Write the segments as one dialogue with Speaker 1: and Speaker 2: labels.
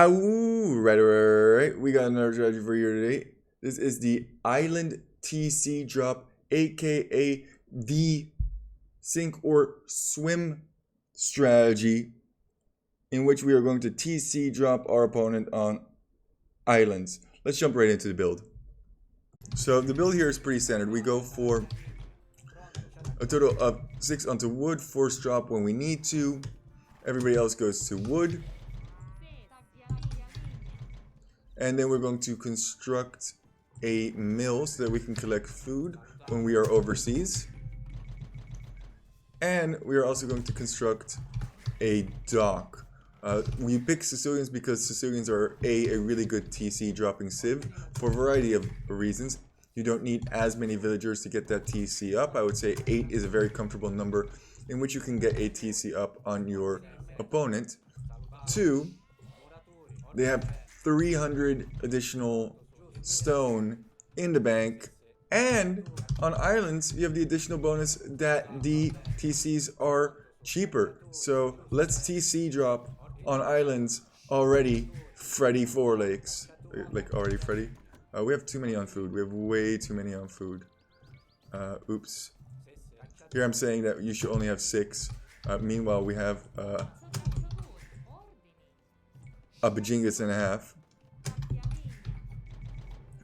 Speaker 1: Right. We got another strategy for you today. This is the Island TC drop, aka the sink or swim strategy, in which we are going to TC drop our opponent on islands. Let's jump right into the build. So the build here is pretty standard. We go for a total of 6 onto wood, force drop when we need to. Everybody else goes to wood. And then we're going to construct a mill so that we can collect food when we are overseas. And we are also going to construct a dock. We pick Sicilians because Sicilians are a really good TC dropping civ for a variety of reasons. You don't need as many villagers to get that TC up. I would say 8 is a very comfortable number in which you can get a TC up on your opponent. 2, they have 300 additional stone in the bank, and on islands you have the additional bonus that the TCs are cheaper. So let's TC drop on islands already. Freddy Four Lakes, like already Freddy. We have too many on food. We have way too many on food. Oops. Here I'm saying that you should only have 6. Meanwhile, we have a bajingus and a half.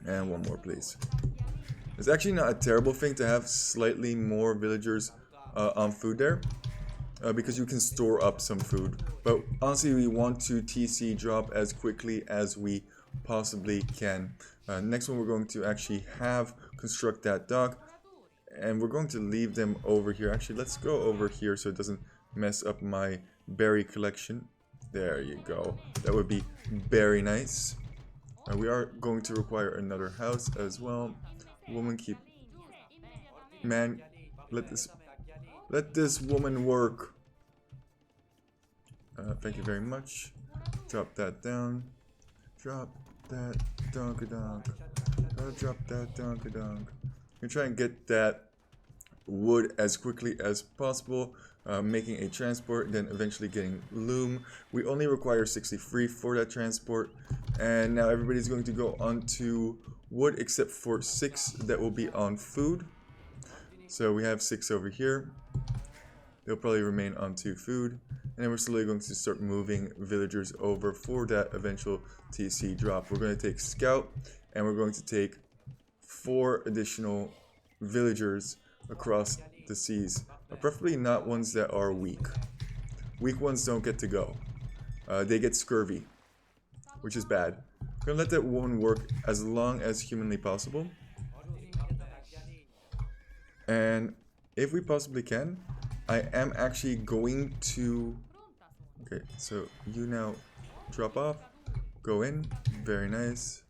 Speaker 1: And one more, please. It's actually not a terrible thing to have slightly more villagers on food there, because you can store up some food. But honestly, we want to TC drop as quickly as we possibly can. Next one, we're going to actually construct that dock, and we're going to leave them over here. Actually, let's go over here so it doesn't mess up my berry collection. There you go. That would be very nice. We are going to require another house as well. Woman, man, let this woman work. Thank you very much. Drop that down. Drop that donk-a-donk. Drop that donk-a-donk. We're trying to get that wood as quickly as possible, making a transport, then eventually getting loom. We only require 63 for that transport, and now everybody's going to go onto wood except for 6 that will be on food. So we have 6 over here. They'll probably remain onto food, and then we're slowly going to start moving villagers over for that eventual TC drop. We're going to take scout, and we're going to take 4 additional villagers across the seas, preferably not ones that are weak. Weak ones don't get to go. They get scurvy, which is bad. We're gonna let that woman work as long as humanly possible, and if we possibly can, I am actually going to, okay, so you now drop off, go in, very nice.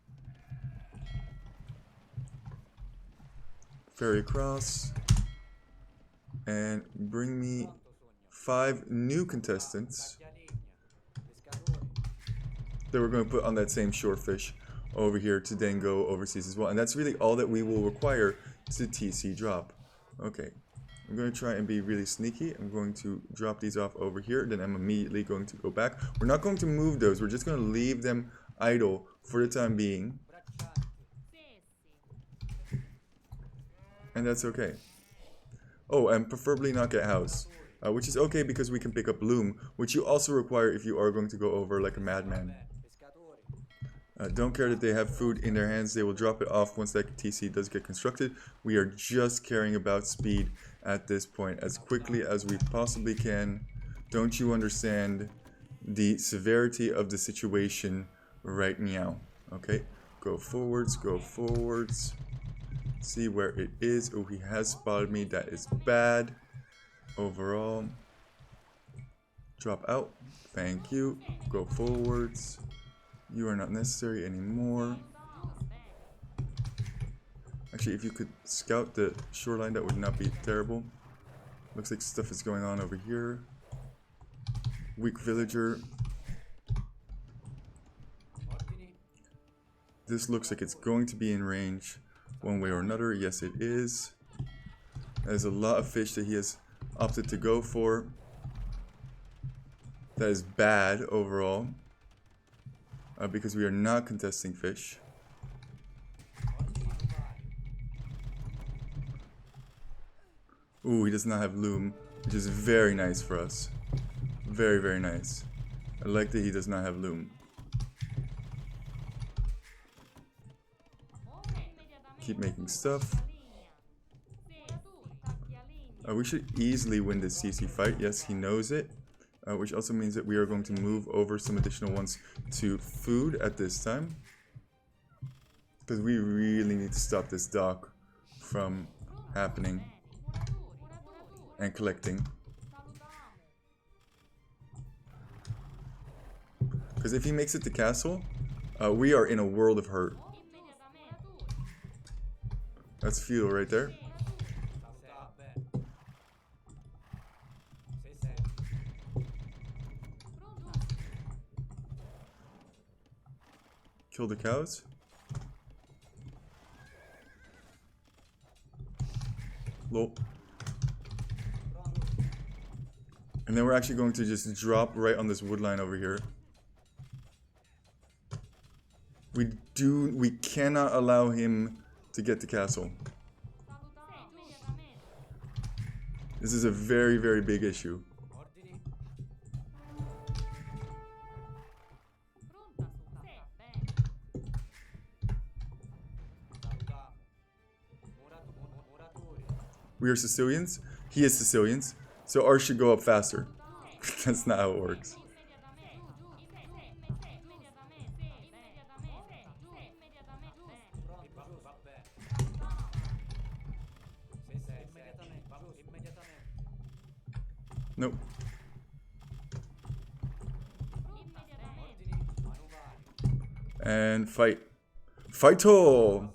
Speaker 1: Ferry across, and bring me 5 new contestants that we're going to put on that same shorefish over here to then go overseas as well. And that's really all that we will require to TC drop. Okay, I'm going to try and be really sneaky. I'm going to drop these off over here, then I'm immediately going to go back. We're not going to move those, we're just going to leave them idle for the time being. And that's okay. Oh, and preferably not get house, which is okay because we can pick up loom, which you also require if you are going to go over like a madman. Don't care that they have food in their hands, they will drop it off once that TC does get constructed. We are just caring about speed at this point, as quickly as we possibly can. Don't you understand the severity of the situation right now? Okay, go forwards, go forwards. See where it is. Oh, he has spotted me. That is bad. Overall. Drop out. Thank you. Go forwards. You are not necessary anymore. Actually, if you could scout the shoreline, that would not be terrible. Looks like stuff is going on over here. Weak villager. This looks like it's going to be in range one way or another. Yes, it is. There's a lot of fish that he has opted to go for. That is bad overall. because we are not contesting fish. Ooh, he does not have loom, which is very nice for us. Very, very nice. I like that he does not have loom. Keep making stuff. We should easily win this CC fight. Yes, he knows it. Which also means that we are going to move over some additional ones to food at this time. Because we really need to stop this dock from happening and collecting. Because if he makes it to castle, we are in a world of hurt. That's fuel right there. Kill the cows. Lol. And then we're actually going to just drop right on this wood line over here. We cannot allow him to get to castle. This is a very, very big issue. We are Sicilians. He is Sicilians. So ours should go up faster. That's not how it works. Nope. And fight. Fight-o!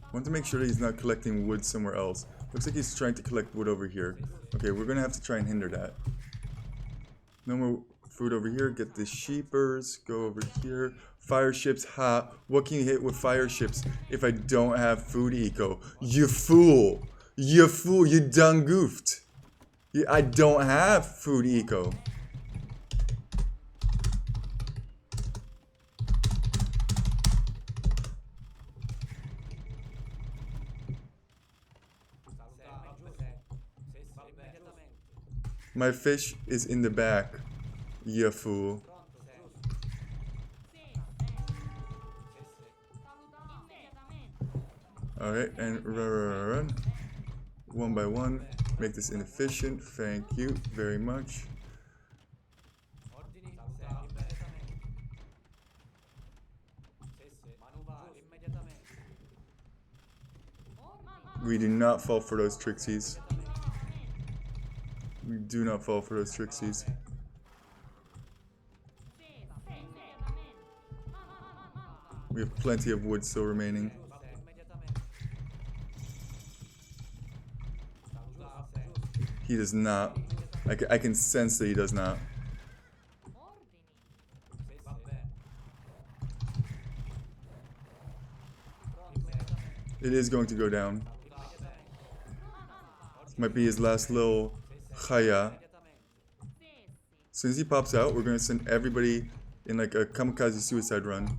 Speaker 1: I want to make sure that he's not collecting wood somewhere else. Looks like he's trying to collect wood over here. Okay, we're gonna have to try and hinder that. No more food over here. Get the sheepers. Go over here. Fire ships. Ha! What can you hit with fire ships if I don't have food eco? You fool! You fool! You done goofed! I don't have food eco. My fish is in the back, you fool. Alright, and run. One by one. Make this inefficient. Thank you very much. We do not fall for those trixies. We do not fall for those trixies. We have plenty of wood still remaining. He does not. I can sense that he does not. It is going to go down. This might be his last little Chaya. As soon as he pops out, we're going to send everybody in like a kamikaze suicide run.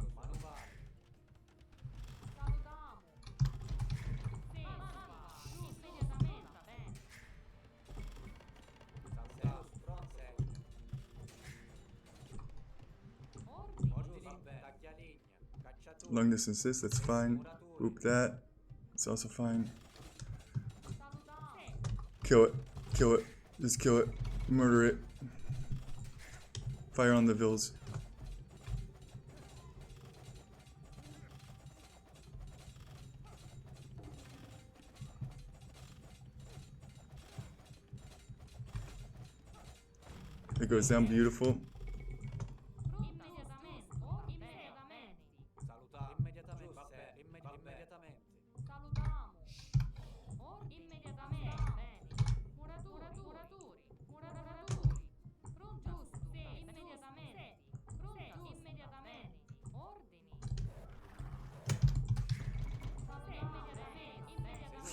Speaker 1: Long distances, that's fine. Oop that. It's also fine. Kill it. Kill it. Just kill it. Murder it. Fire on the Vills. It goes down beautiful.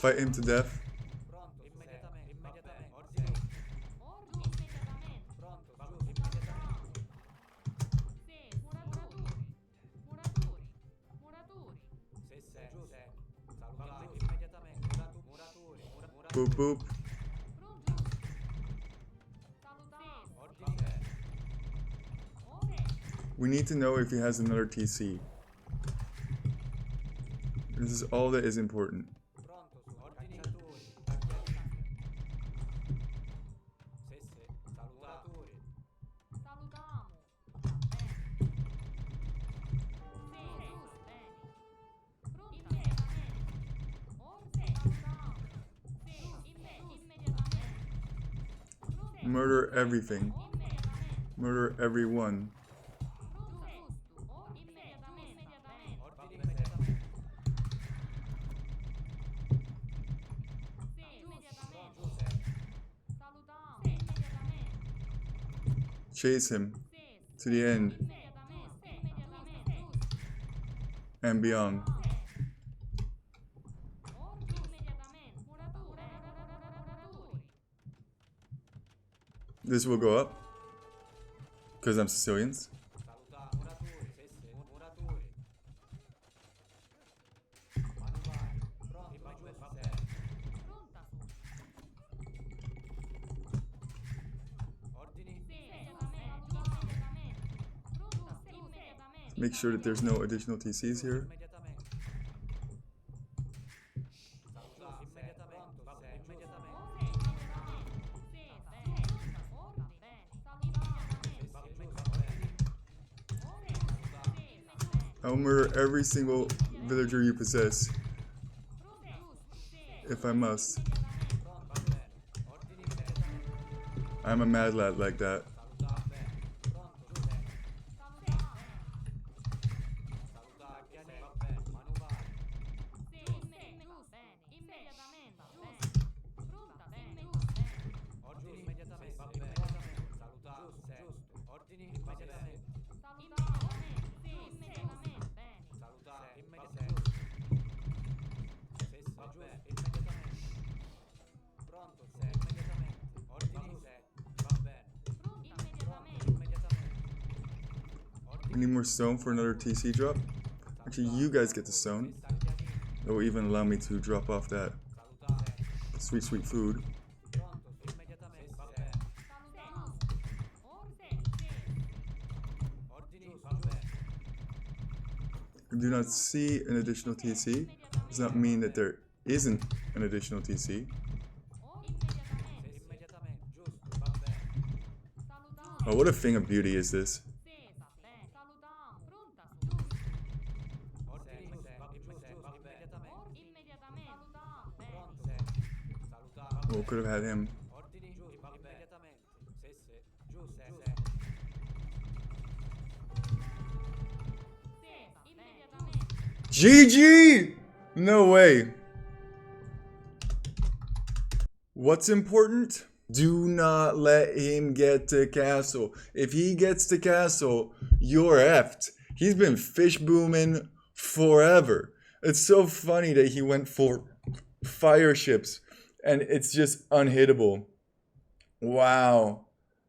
Speaker 1: Fight him to death. Boop boop. We need to know if he has another TC. This is all that is important. Murder everything. Murder everyone. Chase him to the end and beyond. This will go up because I'm Sicilians. Make sure that there's no additional TCs here. I'll murder every single villager you possess, if I must. I'm a mad lad like that. We need more stone for another TC drop. Actually, you guys get the stone. That will even allow me to drop off that sweet, sweet food. I do not see an additional TC. Does not mean that there isn't an additional TC. Oh, what a thing of beauty is this. Oh, could have had him. GG! No way. What's important? Do not let him get to castle. If he gets to castle, you're effed. He's been fish booming forever. It's so funny that he went for fire ships and it's just unhittable. Wow.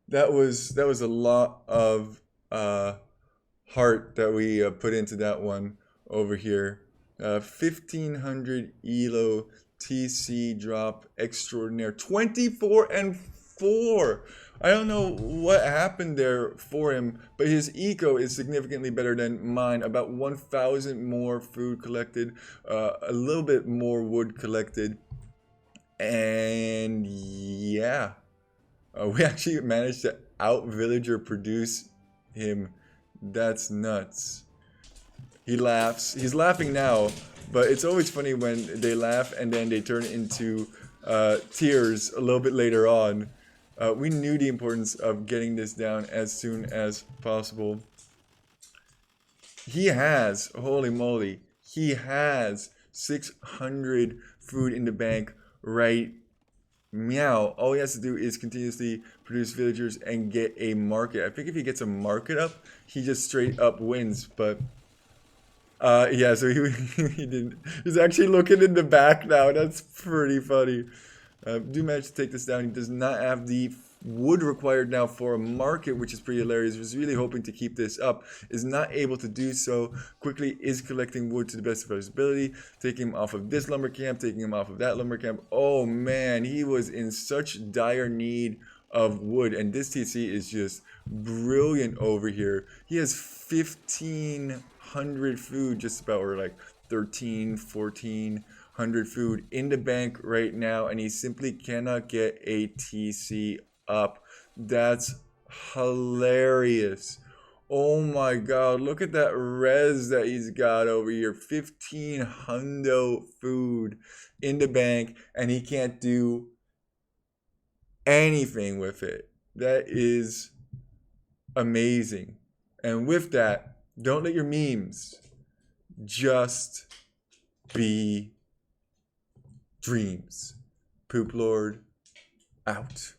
Speaker 1: That was a lot of heart that we put into that one over here. 1500 ELO TC drop extraordinaire. 24 and 4. I don't know what happened there for him, but his eco is significantly better than mine. About 1,000 more food collected, a little bit more wood collected, and yeah, we actually managed to out villager produce him. That's nuts. He laughs. He's laughing now, but it's always funny when they laugh and then they turn into tears a little bit later on. We knew the importance of getting this down as soon as possible. He has, holy moly, he has 600 food in the bank right meow. All he has to do is continuously produce villagers and get a market. I think if he gets a market up, he just straight up wins, but Yeah, so he didn't. He's actually looking in the back now. That's pretty funny. Do manage to take this down. He does not have the wood required now for a market, which is pretty hilarious. Was really hoping to keep this up. Is not able to do so. Quickly is collecting wood to the best of his ability. Taking him off of this lumber camp. Taking him off of that lumber camp. Oh man, he was in such dire need of wood. And this TC is just brilliant over here. He has 1,500 food just about, or like 1,400 food in the bank right now, and he simply cannot get a TC up. That's hilarious. Oh my god, look at that res that he's got over here. 1,500 food in the bank, and he can't do anything with it. That is amazing. And with that, don't let your memes just be dreams. Poop Lord out.